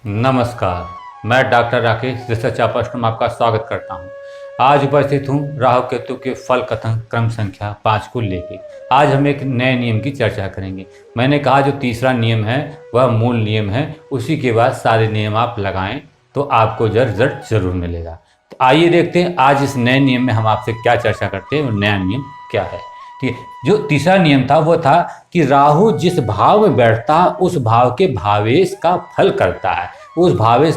नमस्कार, मैं doctor Rakesh research officer में आपका स्वागत करता हूं। आज उपस्थित हूं राहु केतु के फल कथन क्रम संख्या 5 को लेके। आज हम एक नए नियम की चर्चा करेंगे। मैंने कहा जो तीसरा नियम है वह मूल नियम है, उसी के बाद सारे नियम आप लगाएं तो आपको रिजल्ट जरूर मिलेगा। तो आइए देखते हैं आज इस नए नियम में हम आपसे क्या चर्चा करते हैं और नया नियम क्या है। ठीक है, जो तीसरा नियम था वो था कि राहु जिस भाव में बैठता है उस भाव के भावेश का फल करता है। उस भावेश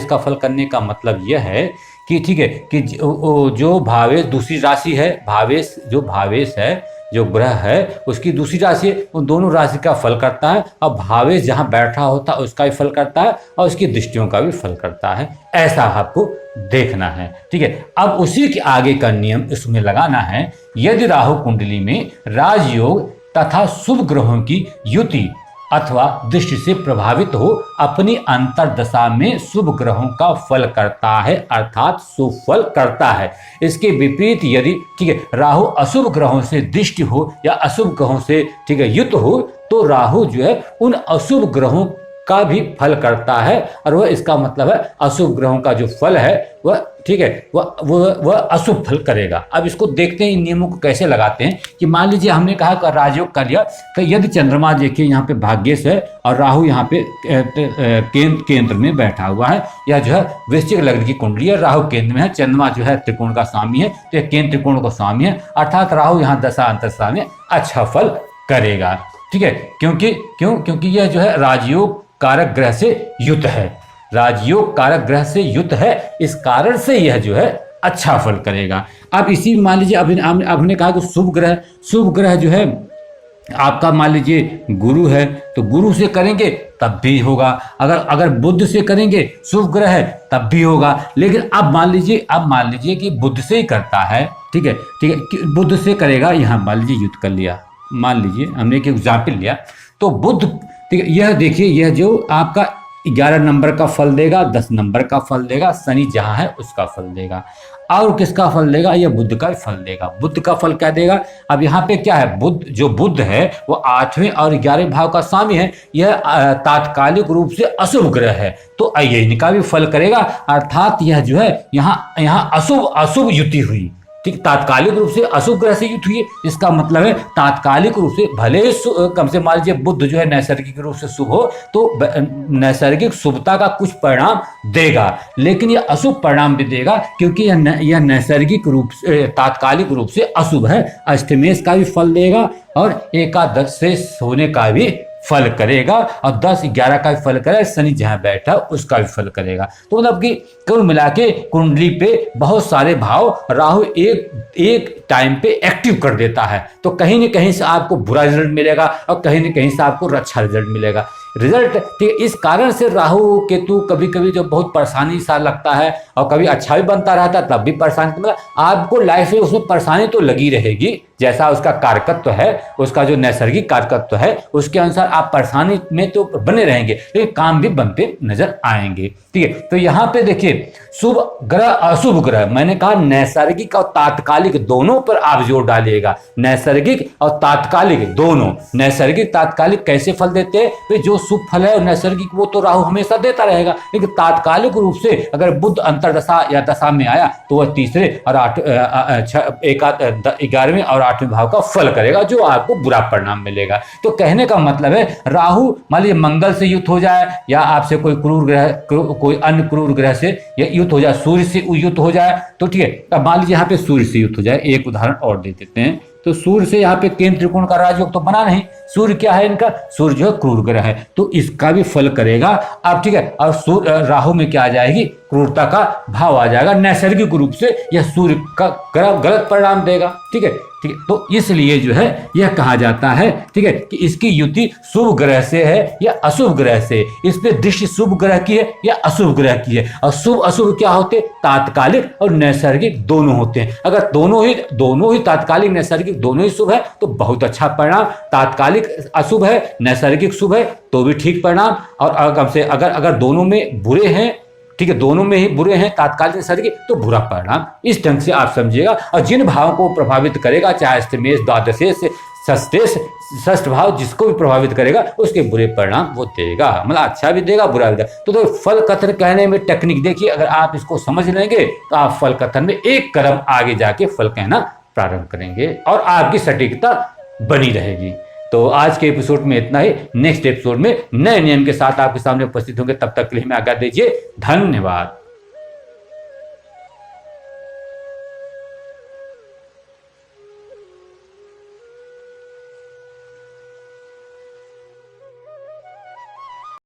का फल करने का मतलब यह है कि ठीक है कि जो भावेश दूसरी राशि है, भावेश है जो ग्रह है उसकी दूसरी राशि है, उन दोनों राशि का फल करता है और भावेश जहाँ बैठा होता है उसका भी फल करता है और उसकी दृष्टियों का भी फल करता है। ऐसा आपको देखना है। ठीक है, अब उसी के आगे का नियम इसमें लगाना है। यदि राहु कुंडली में राजयोग तथा शुभ ग्रहों की युति अथवा दृष्टि से प्रभावित हो अपनी अंतर्दशा में शुभ ग्रहों का फल करता है, अर्थात शुभ फल करता है। इसके विपरीत यदि ठीक है राहु अशुभ ग्रहों से दृष्टि हो या अशुभ ग्रहों से ठीक है युत हो तो राहु जो है उन अशुभ ग्रहों का भी फल करता है और वह इसका मतलब है अशुभ ग्रहों का जो फल है वह ठीक है वह अशुभ फल करेगा। अब इसको देखते हैं इन नियमों को कैसे लगाते हैं कि मान लीजिए हमने कहा कि राजयोग कर लिया तो यदि चंद्रमा देखिए यहाँ पे भाग्येश है और राहु यहाँ पे केंद्र में बैठा हुआ है, यह जो है वृश्चिक लग्न की कुंडली है, राहु केंद्र में है, चंद्रमा जो है त्रिकोण का स्वामी है तो यह केंद्र त्रिकोण का स्वामी है, अर्थात राहु यहाँ दशा अंतरदशा में अच्छा फल करेगा। ठीक है, क्योंकि यह जो है राजयोग कारक ग्रह से युत है, राजयोग कारक ग्रह से युत है, इस कारण से यह जो है अच्छा फल करेगा। अब इसी मान लीजिए अब हमने कहा कि शुभ ग्रह जो है आपका मान लीजिए गुरु है तो गुरु से करेंगे तब भी होगा, अगर बुध से करेंगे शुभ ग्रह है तब भी होगा। लेकिन अब मान लीजिए कि बुध से ही करता है, ठीक है बुध से करेगा, यहाँ मान लीजिए युद्ध कर लिया, मान लीजिए हमने एक एग्जाम्पल लिया तो बुध ठीक है, यह देखिए यह जो आपका 11 नंबर का फल देगा, 10 नंबर का फल देगा, शनि जहां है उसका फल देगा। और किसका फल देगा? यह बुध का फल देगा। बुध का फल क्या देगा? अब यहाँ पे क्या है, बुध है वो 8वें और 11वें भाव का स्वामी है, यह तात्कालिक रूप से अशुभ ग्रह है तो इनका भी फल करेगा, अर्थात यह जो है यहाँ अशुभ युति हुई। ठीक, तात्कालिक रूप से अशुभ ग्रह से युत हुई, इसका मतलब है तात्कालिक रूप से भले कम से मान लीजिए बुध जो है नैसर्गिक रूप से शुभ हो तो नैसर्गिक शुभता का कुछ परिणाम देगा, लेकिन यह अशुभ परिणाम भी देगा क्योंकि यह नैसर्गिक रूप से तात्कालिक रूप से अशुभ है। अष्टमेश का भी फल देगा और एकादश से सोने का भी फल करेगा और 10-11 का भी फल करेगा, शनि जहां बैठा उसका भी फल करेगा। तो मतलब कि कुल मिला के कुंडली पे बहुत सारे भाव राहु एक टाइम पे एक्टिव कर देता है, तो कहीं न कहीं से आपको बुरा रिजल्ट मिलेगा और कहीं न कहीं से आपको अच्छा रिजल्ट मिलेगा। ठीक, इस कारण से राहु केतु कभी कभी जो बहुत परेशानी सा लगता है और कभी अच्छा भी बनता रहता है तब भी परेशानी, मतलब आपको लाइफ में उसमें परेशानी तो लगी रहेगी, जैसा उसका कारकत्व है, उसका जो नैसर्गिक कारकत्व है उसके अनुसार आप परेशानी में तो बने रहेंगे लेकिन काम भी बनते नजर आएंगे। ठीक है, तो यहाँ पे देखिए शुभ ग्रह अशुभ ग्रह, मैंने कहा नैसर्गिक और तात्कालिक दोनों पर आप जोर डालिएगा, नैसर्गिक और तात्कालिक दोनों। नैसर्गिक तात्कालिक कैसे फल देते हैं? तो जो शुभ फल है और नैसर्गिक वो तो राहु हमेशा देता रहेगा, लेकिन तात्कालिक रूप से अगर बुध अंतरदशा या दशा में आया तो वह तीसरे और 11वें और 8वें भाव का फल करेगा जो आपको बुरा परिणाम मिलेगा। तो कहने का मतलब है राहु मान लीजिए मंगल से युत हो जाए या आपसे कोई क्रूर ग्रह कोई अन्य क्रूर ग्रह से या युत हो जाए, सूर्य से युत हो जाए तो ठीक है, अब मान लीजिए यहाँ पे सूर्य से युत हो जाए, एक उदाहरण और दे देते हैं। तो सूर्य से यहाँ पे केंद्र त्रिकोण का राजयोग तो बना नहीं, सूर्य क्या है इनका, सूर्य जो है क्रूर ग्रह है तो इसका भी फल करेगा। अब ठीक है, और राहु में क्या आ जाएगी, क्रूरता का भाव आ जाएगा, नैसर्गिक रूप से यह सूर्य का गलत परिणाम देगा। ठीक है, तो इसलिए जो है यह कहा जाता है ठीक है कि इसकी युति शुभ ग्रह से है या अशुभ ग्रह से, इस पे दृष्टि शुभ ग्रह की है या अशुभ ग्रह की है। और शुभ अशुभ क्या होते हैं? तात्कालिक और नैसर्गिक दोनों होते हैं। अगर दोनों ही तात्कालिक नैसर्गिक दोनों ही शुभ है तो बहुत अच्छा परिणाम, तात्कालिक अशुभ है नैसर्गिक शुभ है तो भी ठीक परिणाम, और कम से अगर दोनों में बुरे हैं ठीक है, दोनों में ही बुरे हैं तात्कालिक नैसर्गिक तो बुरा परिणाम, इस ढंग से आप समझिएगा। और जिन भावों को प्रभावित करेगा चाहे अष्टमेश द्वादशेश षष्ठेश षष्ठ भाव जिसको भी प्रभावित करेगा उसके बुरे परिणाम वो देगा, मतलब अच्छा भी देगा बुरा भी देगा। तो फल कथन कहने में टेक्निक देखिए, अगर आप इसको समझ लेंगे तो आप फल कथन में एक कदम आगे जाके फल कहना प्रारंभ करेंगे और आपकी सटीकता बनी रहेगी। तो आज के एपिसोड में इतना ही। नेक्स्ट एपिसोड में नए नियम के साथ आपके सामने उपस्थित होंगे। तब तक के लिए हमें आज्ञा दीजिए। धन्यवाद।